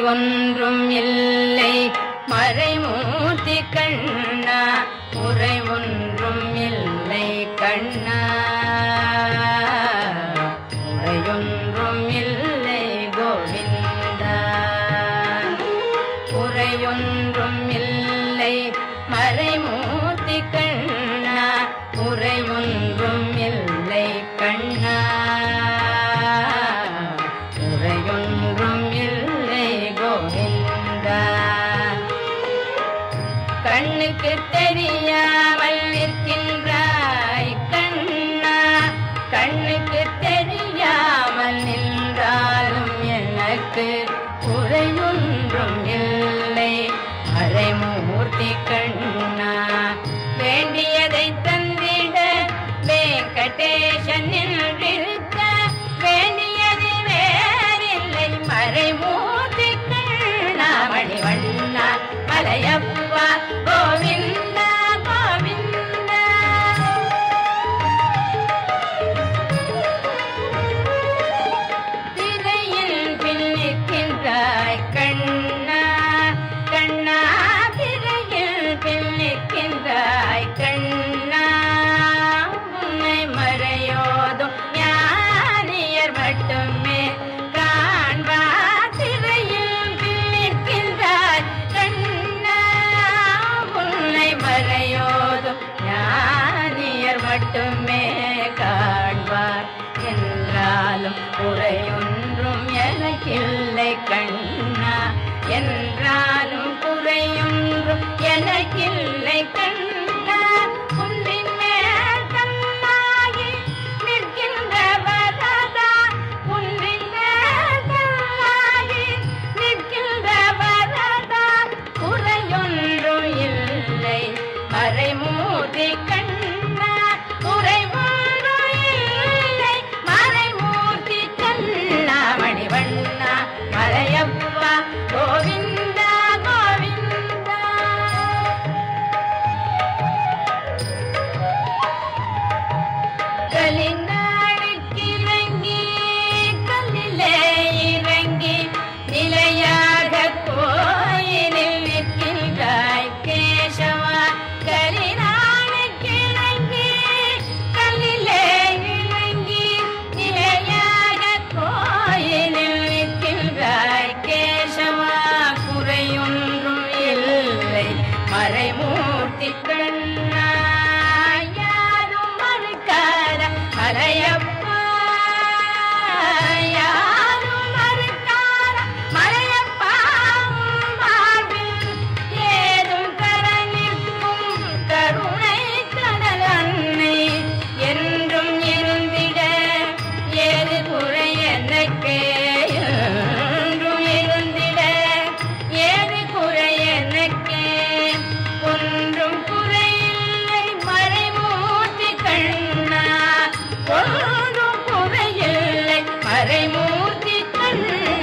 ஒன்றும் இல்லை மறைமூர்த்தி கண்ணா குறை ஒன்றும் இல்லை கண்ணா குறையொன்றும் இல்லை கோவிந்தா குறையொன்றும் இல்லை மறைமூர்த்தி கண்ணா குறையொன்றும் இல்லை கண்ணா குறையொன்றும் இல்லை கோவிந்தா கண்ணுக்கு தெரியாமல் நிற்கின்றாய் கண்ணா கண்ணுக்கு தெரியாமல் நின்றாலும் எனக்கு குறையொன்றும் இல்லை மறைமூர்த்தி கண்ணா வேண்டியதை தந்திட வெங்கடேசன் நின்றிருக்க வேண்டியது வேறில்லை மறைமூர்த்தி கண்ணா மணிவண்ணா மலையப்பா கோவிந்தா கோவிந்தா திரையில் பின்னிக்கின்றாய் கண்ணா கண்ணா திரையில் பின்னிக்கின்றாய் கண்ணா உன்னை மறையோதும் ஞானியர் மட்டுமே காண்பார் திரையில் பின்னிக்கின்றாய் கண்ணா உன்னை மறையோதும் ஞானியர் மட்டுமே காண்பார் என்றாலும் குறையொன்றும் எனக்கில்லை கண்ணா என்றாலும் குறையொன்றும் எனக்கில்லை கண்ணா உன்னின் மேல் கண்ணாகி நிற்கின்ற வரதா உன்னின் மேல் கண்ணாகி நிற்கின்ற வரதா குறையொன்றும் இல்லை மறைமூர்த்தி கண்ணா குறைவொன்றும் இல்லை மறைமூர்த்தி கண்ணா மணிவண்ணா மலையப்பா கோவிந்தா கோவிந்தா கலிநாளுக்கு இறங்கி கல்லிலே இறங்கி நிலையாக கோயிலில் நிற்கின்றாய் கேசவா கலிநாளுக்கு இறங்கி கல்லிலே இறங்கி நிலையாக கோயிலில் நிற்கின்றாய் கேசவா குறையொன்றும் இல்லை மறைமூர்த்தி கண்ணா யாரும் மறுக்காத மலையப்பா யாரும் மறுக்காத மலையப்பா வாழ்வில் ஏதும் தர நிற்கும் கருணை கடல் அன்னை என்றும் இருந்திட ஏது குறை எனக்கு என்றும் இருந்திட ஏது குறை எனக்கு ஒன்றும் குறையில்லை மறைமூர்த்தி கண்ணா ஒன்றும் குறையில்லை மறைமூர்த்தி கண்ணா